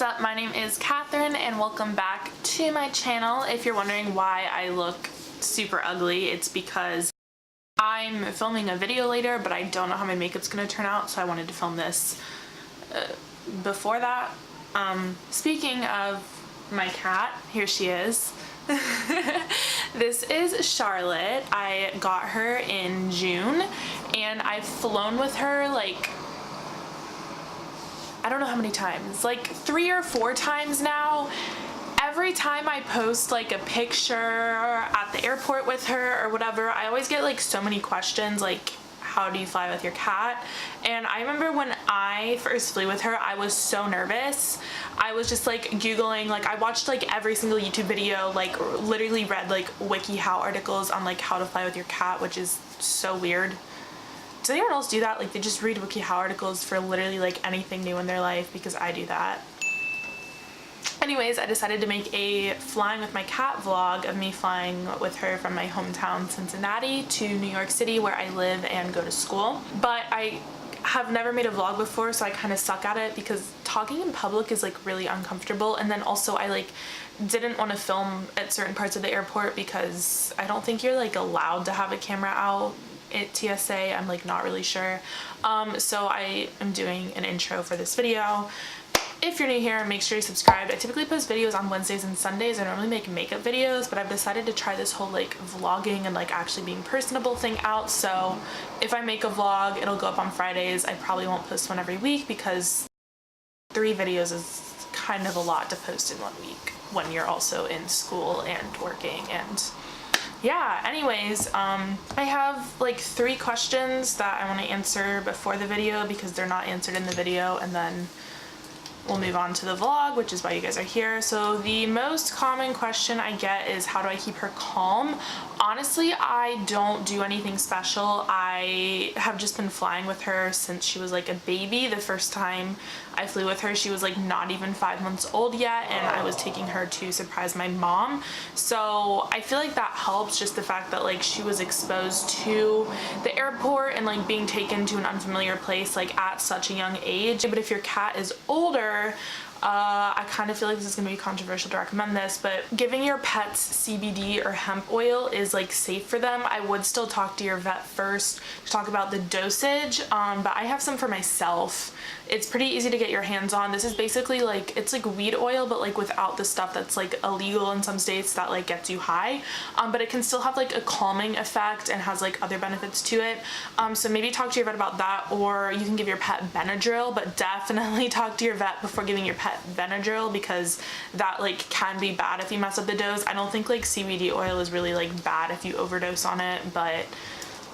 What's up? My name is Catherine and welcome back to my channel. If you're wondering why I look super ugly, it's because I'm filming a video later, but I don't know how my makeup's gonna turn out, so I wanted to film this before that. Speaking of my cat, here she is. This is Charlotte. I got her in June and I've flown with her like I don't know how many times, like 3 or 4 times now. Every time I post like a picture at the airport with her or whatever, I always get like so many questions like, how do you fly with your cat? And I remember when I first flew with her, I was so nervous. I was just like Googling, like I watched like every single YouTube video, like literally read like WikiHow articles on like how to fly with your cat, which is so weird. Does anyone else do that? Like they just read WikiHow articles for literally like anything new in their life, because I do that. Anyways, I decided to make a flying with my cat vlog of me flying with her from my hometown Cincinnati to New York City, where I live and go to school. But I have never made a vlog before, so I kind of suck at it because talking in public is like really uncomfortable. And then also I like didn't want to film at certain parts of the airport because I don't think you're like allowed to have a camera out at TSA. I'm like not really sure. So I am doing an intro for this video. If you're new here, make sure you subscribe. I typically post videos on Wednesdays and Sundays. I normally make makeup videos, but I've decided to try this whole like vlogging and like actually being personable thing out. So if I make a vlog, it'll go up on Fridays. I probably won't post one every week because 3 videos is kind of a lot to post in 1 week when you're also in school and working. And yeah, anyways, I have like 3 questions that I want to answer before the video because they're not answered in the video, and then we'll move on to the vlog, which is why you guys are here. So the most common question I get is, how do I keep her calm? Honestly, I don't do anything special. I have just been flying with her since she was like a baby. The first time I flew with her, she was like not even 5 months old yet, and I was taking her to surprise my mom. So I feel like that helps, just the fact that like she was exposed to the airport and like being taken to an unfamiliar place like at such a young age. But if your cat is older, I kind of feel like this is going to be controversial to recommend this, but giving your pets CBD or hemp oil is like safe for them. I would still talk to your vet first to talk about the dosage, but I have some for myself. It's pretty easy to get your hands on. This is basically like, it's like weed oil, but like without the stuff that's like illegal in some states that like gets you high, but it can still have like a calming effect and has like other benefits to it. So maybe talk to your vet about that, or you can give your pet Benadryl, but definitely talk to your vet before giving your pet Benadryl, because that like can be bad if you mess up the dose. I don't think like CBD oil is really like bad if you overdose on it, but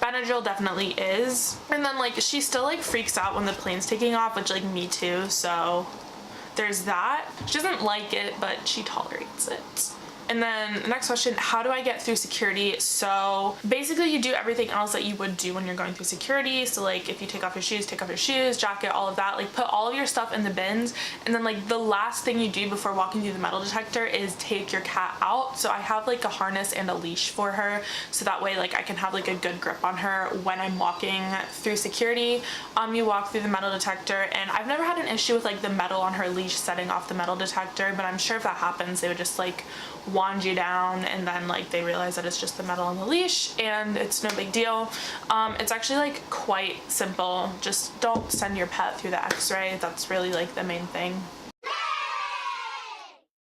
Benadryl definitely is. And then like she still like freaks out when the plane's taking off, which like me too, so there's that. She doesn't like it, but she tolerates it. And then the next question, how do I get through security? So basically you do everything else that you would do when you're going through security. So like if you take off your shoes, jacket, all of that, like put all of your stuff in the bins. And then like the last thing you do before walking through the metal detector is take your cat out. So I have like a harness and a leash for her, so that way like I can have like a good grip on her when I'm walking through security. You walk through the metal detector, and I've never had an issue with like the metal on her leash setting off the metal detector, but I'm sure if that happens, they would just like wand you down, and then like they realize that it's just the metal on the leash and it's no big deal. It's actually like quite simple. Just don't send your pet through the x-ray. That's really like the main thing.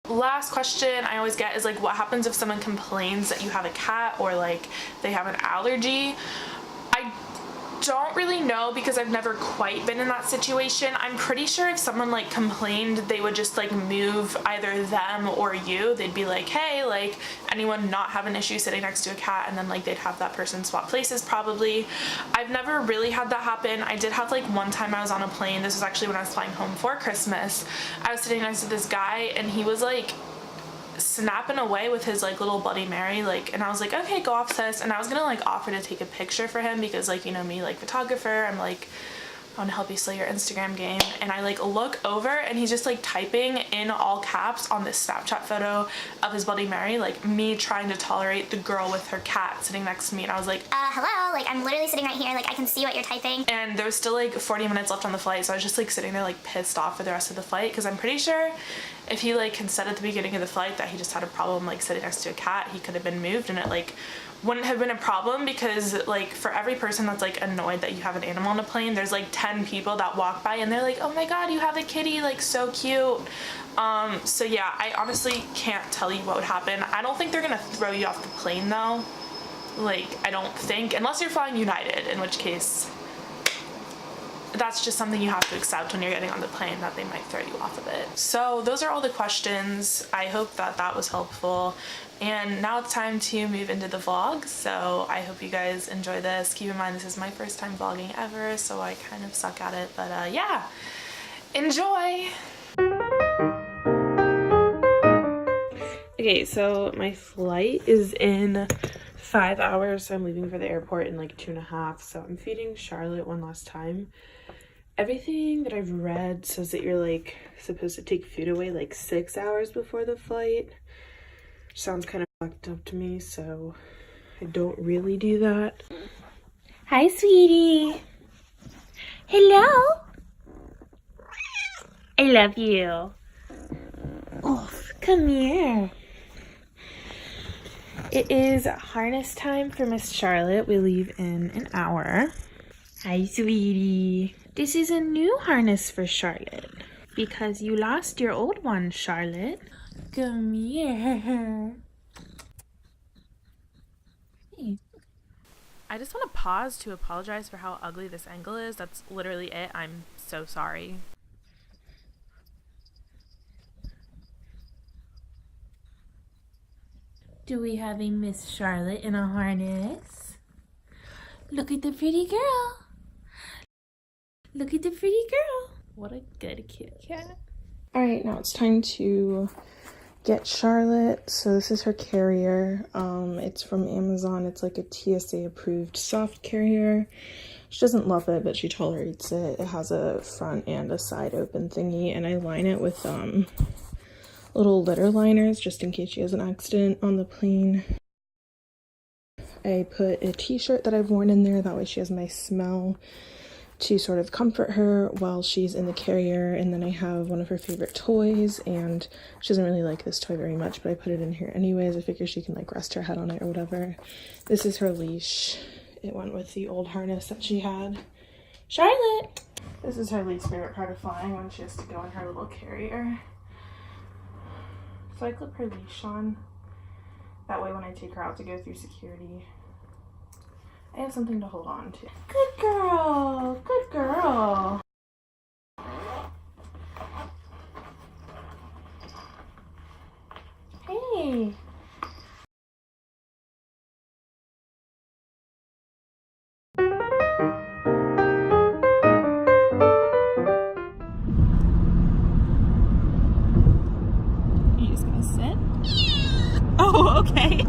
Last question I always get is like, what happens if someone complains that you have a cat or like they have an allergy? I don't really know because I've never quite been in that situation. I'm pretty sure if someone like complained, they would just like move either them or you. They'd be like, hey, like anyone not have an issue sitting next to a cat, and then like they'd have that person swap places probably. I've never really had that happen. I did have like one time I was on a plane. This was actually when I was flying home for Christmas. I was sitting next to this guy and he was like snapping away with his like little Bloody Mary, like, and I was like, okay, go off, sis. And I was gonna like offer to take a picture for him because like, you know me, like photographer, I'm like I want to help you slay your Instagram game. And I like look over and he's just like typing in all caps on this Snapchat photo of his Bloody Mary, like me trying to tolerate the girl with her cat sitting next to me. And I was like, hello, like I'm literally sitting right here, like I can see what you're typing. And there was still like 40 minutes left on the flight, so I was just like sitting there like pissed off for the rest of the flight, because I'm pretty sure if he like had said at the beginning of the flight that he just had a problem like sitting next to a cat, he could have been moved and it like wouldn't have been a problem, because like for every person that's like annoyed that you have an animal on a plane, there's like 10 people that walk by and they're like, oh my god, you have a kitty, like so cute. So yeah, I honestly can't tell you what would happen. I don't think they're gonna throw you off the plane though. Like, I don't think, unless you're flying United, in which case that's just something you have to accept when you're getting on the plane, that they might throw you off of it. So those are all the questions. I hope that that was helpful. And now it's time to move into the vlog. So I hope you guys enjoy this. Keep in mind, this is my first time vlogging ever, so I kind of suck at it. But yeah, enjoy. Okay, so my flight is in 5 hours, so I'm leaving for the airport in like 2.5. So I'm feeding Charlotte one last time. Everything that I've read says that you're like supposed to take food away like 6 hours before the flight. Sounds kind of fucked up to me, so I don't really do that. Hi, sweetie. Hello. I love you. Oh, come here. It is harness time for Miss Charlotte. We leave in an hour. Hi, sweetie. This is a new harness for Charlotte because you lost your old one, Charlotte. Come here. Hey. I just want to pause to apologize for how ugly this angle is. That's literally it. I'm so sorry. Do we have a Miss Charlotte in a harness? Look at the pretty girl. Look at the pretty girl. What a good kitty cat. All right, now it's time to get Charlotte. So this is her carrier. It's from Amazon. It's like a TSA approved soft carrier. She doesn't love it, but she tolerates it. It has a front and a side open thingy, and I line it with little litter liners just in case she has an accident on the plane. I put a t-shirt that I've worn in there, that way she has a nice smell to sort of comfort her while she's in the carrier. And then I have one of her favorite toys, and she doesn't really like this toy very much, but I put it in here anyways. I figure she can like rest her head on it or whatever. This is her leash. It went with the old harness that she had. Charlotte! This is her least favorite part of flying, when she has to go in her little carrier. So I clip her leash on. That way when I take her out to go through security, I have something to hold on to. Good girl! Good girl! Hey! You just gonna sit? Oh, okay.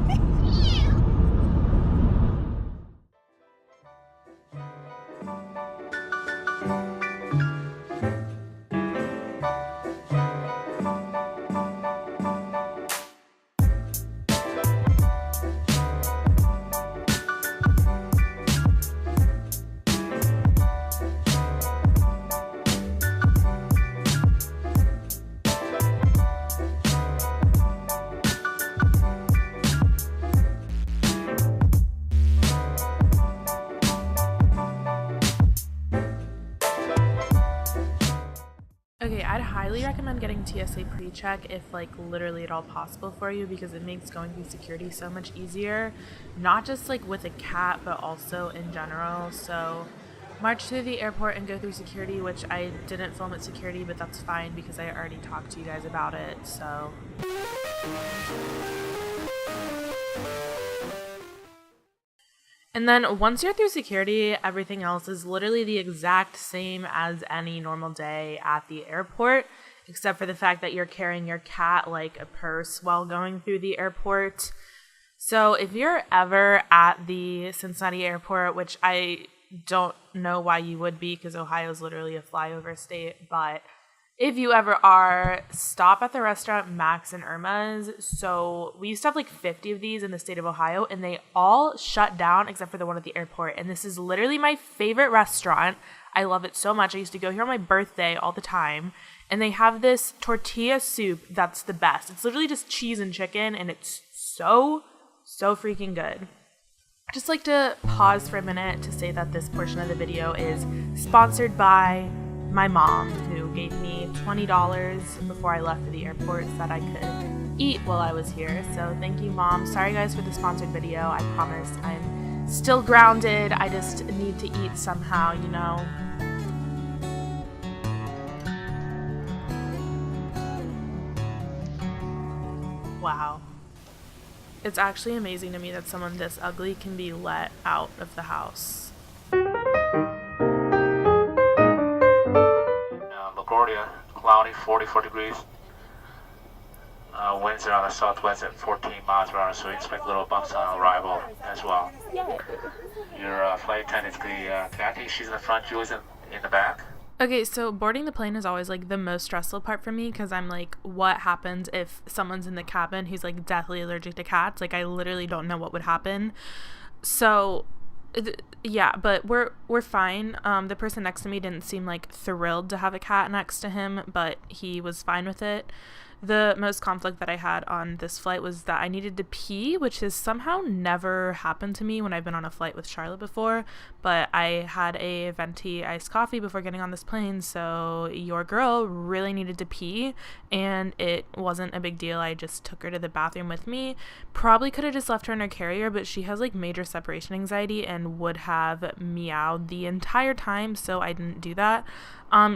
Okay, I'd highly recommend getting TSA pre-check if like literally at all possible for you, because it makes going through security so much easier, not just like with a cat but also in general. So march through the airport and go through security, which I didn't film at security, but that's fine because I already talked to you guys about it. So and then once you're through security, everything else is literally the exact same as any normal day at the airport, except for the fact that you're carrying your cat like a purse while going through the airport. So if you're ever at the Cincinnati airport, which I don't know why you would be, because Ohio is literally a flyover state, but if you ever are, stop at the restaurant Max and Irma's. So we used to have like 50 of these in the state of Ohio, and they all shut down except for the one at the airport. And this is literally my favorite restaurant. I love it so much. I used to go here on my birthday all the time. And they have this tortilla soup that's the best. It's literally just cheese and chicken, and it's so freaking good. I'd just like to pause for a minute to say that this portion of the video is sponsored by my mom, who gave me $20 before I left for the airport so that I could eat while I was here. So thank you, Mom. Sorry guys for the sponsored video. I promise I'm still grounded. I just need to eat somehow, you know. Wow. It's actually amazing to me that someone this ugly can be let out of the house. LaGuardia, cloudy, 44 degrees. Winds are on the southwest at 14 miles per hour, so we expect little bumps on arrival as well. Yay. Your flight attendant, Kathy, she's in the front, Julie's in the back. Okay, so boarding the plane is always like the most stressful part for me, because I'm like, what happens if someone's in the cabin who's like deathly allergic to cats? Like, I literally don't know what would happen. So yeah, but we're fine. The person next to me didn't seem like thrilled to have a cat next to him, but he was fine with it. The most conflict that I had on this flight was that I needed to pee, which has somehow never happened to me when I've been on a flight with Charlotte before, but I had a venti iced coffee before getting on this plane, so your girl really needed to pee, and it wasn't a big deal. I just took her to the bathroom with me. Probably could have just left her in her carrier, but she has like major separation anxiety and would have meowed the entire time, so I didn't do that.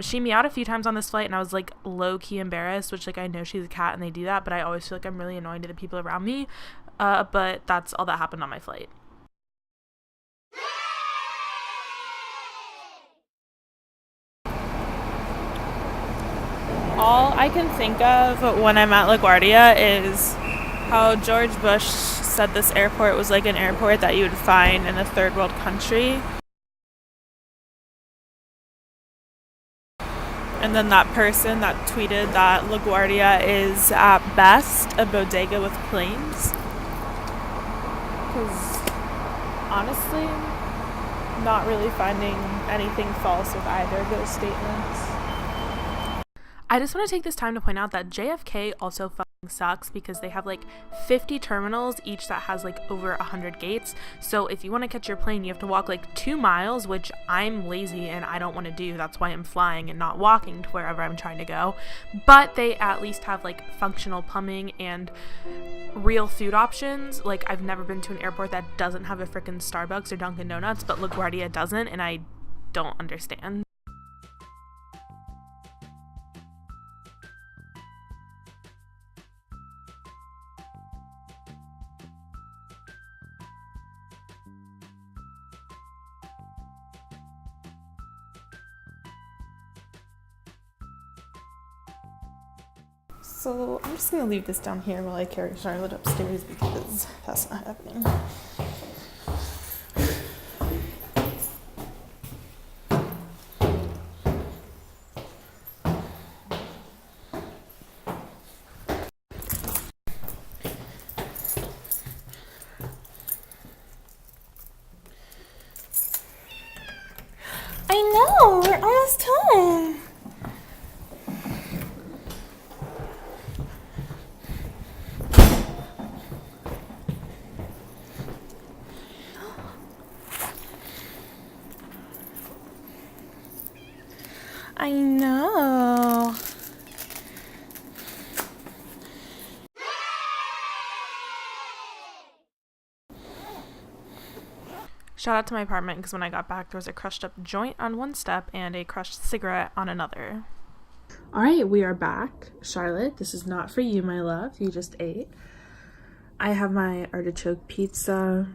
She meowed a few times on this flight, and I was like low-key embarrassed, which like I know she's a cat and they do that, but I always feel like I'm really annoying to the people around me. But that's all that happened on my flight. All I can think of when I'm at LaGuardia is how George Bush said this airport was like an airport that you would find in a third world country. And then that person that tweeted that LaGuardia is at best a bodega with planes. Because honestly, not really finding anything false with either of those statements. I just want to take this time to point out that JFK also fucking sucks, because they have like 50 terminals, each that has like over 100 gates. So if you want to catch your plane, you have to walk like 2 miles, which I'm lazy and I don't want to do. That's why I'm flying and not walking to wherever I'm trying to go. But they at least have like functional plumbing and real food options. Like, I've never been to an airport that doesn't have a freaking Starbucks or Dunkin' Donuts, but LaGuardia doesn't, and I don't understand. So I'm just going to leave this down here while I carry Charlotte upstairs, because that's not happening. I know, we're almost home. I know. Shout out to my apartment, because when I got back, there was a crushed up joint on one step and a crushed cigarette on another. All right, we are back. Charlotte, this is not for you, my love. You just ate. I have my artichoke pizza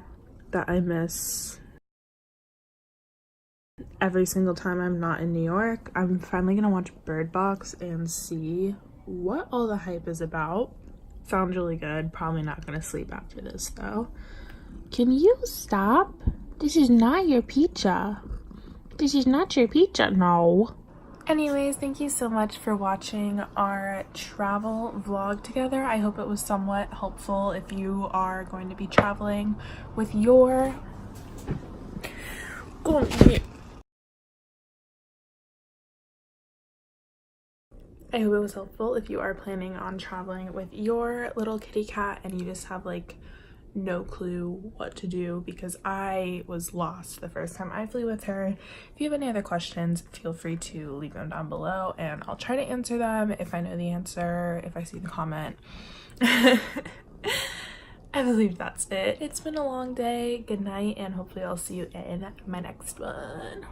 that I miss every single time I'm not in New York. I'm finally gonna watch Bird Box and see what all the hype is about. Sounds really good. Probably not gonna sleep after this though. Can you stop This is not your pizza. This is not your pizza, no. Anyways, thank you so much for watching our travel vlog together. I hope it was somewhat helpful if you are going to be traveling with your... I hope it was helpful if you are planning on traveling with your little kitty cat and you just have like no clue what to do, because I was lost the first time I flew with her. If you have any other questions, feel free to leave them down below and I'll try to answer them if I know the answer, if I see the comment. I believe that's it. It's been a long day. Good night, and hopefully I'll see you in my next one.